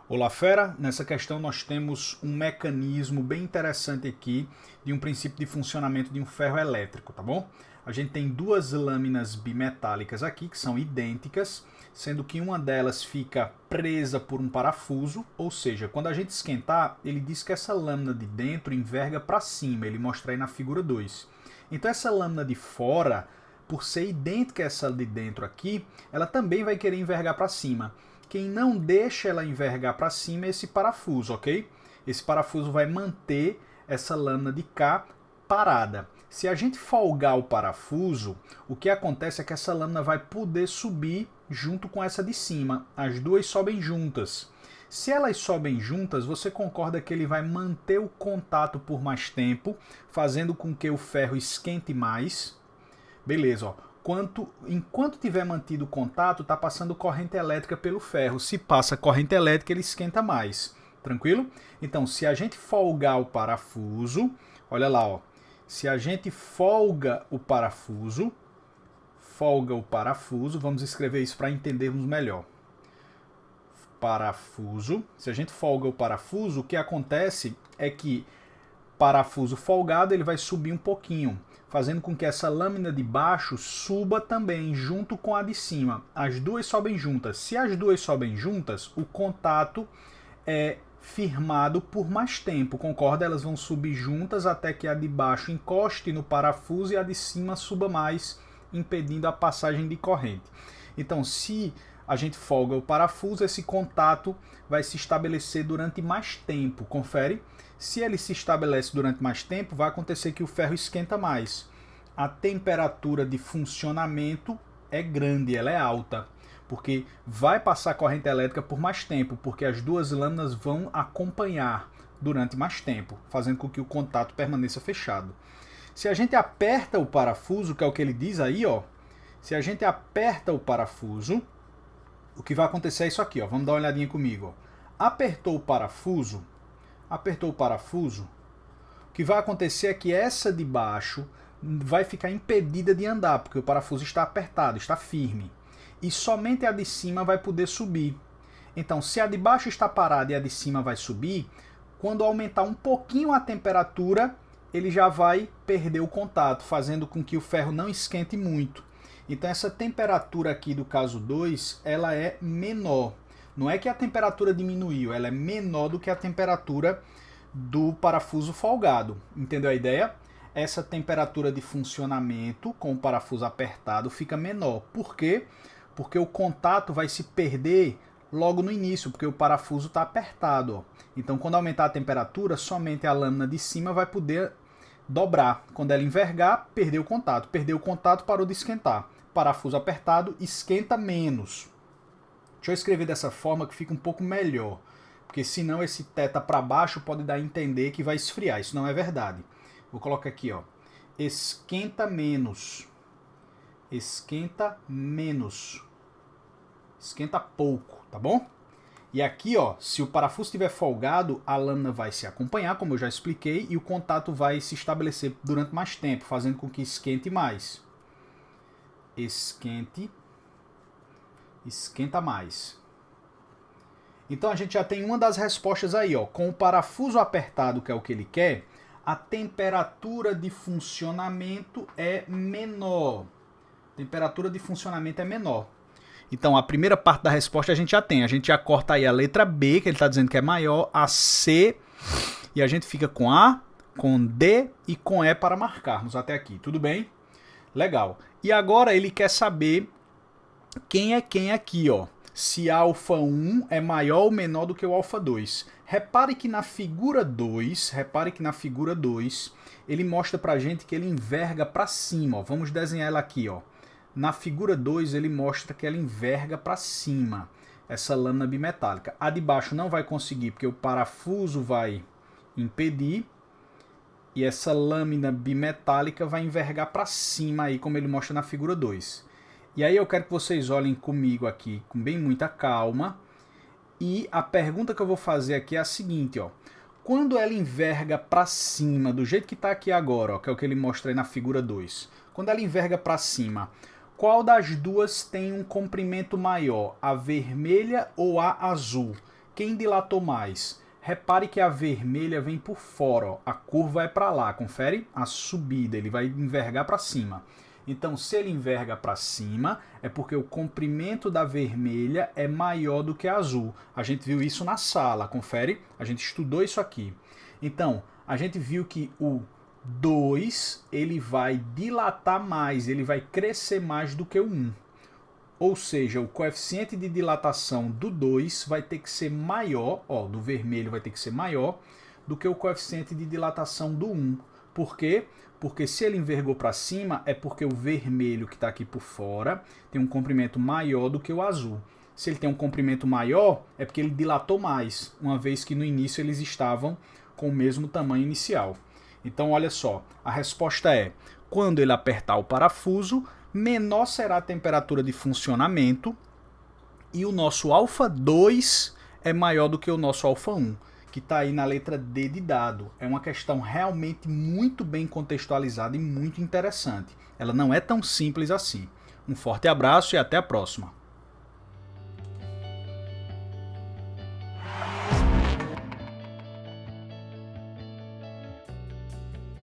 Olá, fera! Nessa questão nós temos um mecanismo bem interessante aqui de um princípio de funcionamento de um ferro elétrico, tá bom? A gente tem duas lâminas bimetálicas aqui que são idênticas, sendo que uma delas fica presa por um parafuso, ou seja, quando a gente esquentar, ele diz que essa lâmina de dentro enverga para cima, ele mostra aí na figura 2. Então essa lâmina de fora, por ser idêntica a essa de dentro aqui, ela também vai querer envergar para cima. Quem não deixa ela envergar para cima é esse parafuso, ok? Esse parafuso vai manter essa lâmina de cá parada. Se a gente folgar o parafuso, o que acontece é que essa lâmina vai poder subir junto com essa de cima. As duas sobem juntas. Se elas sobem juntas, você concorda que ele vai manter o contato por mais tempo, fazendo com que o ferro esquente mais. Beleza, ó. Enquanto tiver mantido o contato, está passando corrente elétrica pelo ferro. Se passa corrente elétrica, ele esquenta mais. Tranquilo? Então, se a gente folgar o parafuso, olha lá, ó. Se a gente folga o parafuso, vamos escrever isso para entendermos melhor. Parafuso. Se a gente folga o parafuso, o que acontece é que parafuso folgado ele vai subir um pouquinho, fazendo com que essa lâmina de baixo suba também junto com a de cima. As duas sobem juntas. Se as duas sobem juntas, o contato é firmado por mais tempo, concorda? Elas vão subir juntas até que a de baixo encoste no parafuso e a de cima suba mais, impedindo a passagem de corrente. Então, se a gente folga o parafuso, esse contato vai se estabelecer durante mais tempo, confere? Se ele se estabelece durante mais tempo, vai acontecer que o ferro esquenta mais. A temperatura de funcionamento é grande, ela é alta, porque vai passar corrente elétrica por mais tempo, porque as duas lâminas vão acompanhar durante mais tempo, fazendo com que o contato permaneça fechado. Se a gente aperta o parafuso, que é o que ele diz aí, ó, se a gente aperta o parafuso, o que vai acontecer é isso aqui, ó, vamos dar uma olhadinha comigo. Ó. Apertou o parafuso, o que vai acontecer é que essa de baixo vai ficar impedida de andar, porque o parafuso está apertado, está firme. E somente a de cima vai poder subir. Então, se a de baixo está parada e a de cima vai subir, quando aumentar um pouquinho a temperatura, ele já vai perder o contato, fazendo com que o ferro não esquente muito. Então essa temperatura aqui do caso 2, ela é menor. Não é que a temperatura diminuiu, ela é menor do que a temperatura do parafuso folgado. Entendeu a ideia? Essa temperatura de funcionamento com o parafuso apertado fica menor. Por quê? Porque o contato vai se perder logo no início, porque o parafuso está apertado. Ó. Então quando aumentar a temperatura, somente a lâmina de cima vai poder dobrar. Quando ela envergar, perdeu o contato. Perdeu o contato, parou de esquentar. Parafuso apertado, esquenta menos. Deixa eu escrever dessa forma que fica um pouco melhor. Porque senão esse teta para baixo pode dar a entender que vai esfriar. Isso não é verdade. Vou colocar aqui, ó. Esquenta menos. Esquenta menos. Esquenta pouco, tá bom? E aqui, ó, se o parafuso estiver folgado, a lâmina vai se acompanhar, como eu já expliquei, e o contato vai se estabelecer durante mais tempo, fazendo com que esquente mais. Esquenta mais. Então a gente já tem uma das respostas aí, ó. Com o parafuso apertado, que é o que ele quer, a temperatura de funcionamento é menor. Temperatura de funcionamento é menor. Então, a primeira parte da resposta a gente já tem. A gente já corta aí a letra B, que ele está dizendo que é maior, a C, e a gente fica com A, com D e com E para marcarmos até aqui. Tudo bem? Legal. E agora ele quer saber quem é quem aqui, ó. Se alfa 1 é maior ou menor do que o alfa 2. Repare que na figura 2, ele mostra pra gente que ele enverga para cima, ó. Vamos desenhar ela aqui, ó. Na figura 2 ele mostra que ela enverga para cima, essa lâmina bimetálica. A de baixo não vai conseguir porque o parafuso vai impedir. E essa lâmina bimetálica vai envergar para cima aí, como ele mostra na figura 2. E aí eu quero que vocês olhem comigo aqui com bem muita calma. E a pergunta que eu vou fazer aqui é a seguinte, ó. Quando ela enverga para cima, do jeito que está aqui agora, ó, que é o que ele mostra aí na figura 2. Quando ela enverga para cima, qual das duas tem um comprimento maior, a vermelha ou a azul? Quem dilatou mais? Repare que a vermelha vem por fora, ó. A curva é para lá, confere? A subida, ele vai envergar para cima. Então, se ele enverga para cima, é porque o comprimento da vermelha é maior do que a azul. A gente viu isso na sala, confere? A gente estudou isso aqui. Então, a gente viu que o 2 ele vai dilatar mais, ele vai crescer mais do que o 1. Ou seja, o coeficiente de dilatação do 2 vai ter que ser maior, ó, do vermelho vai ter que ser maior do que o coeficiente de dilatação do 1. Por quê? Porque se ele envergou para cima, é porque o vermelho que está aqui por fora tem um comprimento maior do que o azul. Se ele tem um comprimento maior, é porque ele dilatou mais, uma vez que no início eles estavam com o mesmo tamanho inicial. Então, olha só, a resposta é, quando ele apertar o parafuso, menor será a temperatura de funcionamento e o nosso alfa 2 é maior do que o nosso alfa 1, que está aí na letra D de dado. É uma questão realmente muito bem contextualizada e muito interessante. Ela não é tão simples assim. Um forte abraço e até a próxima.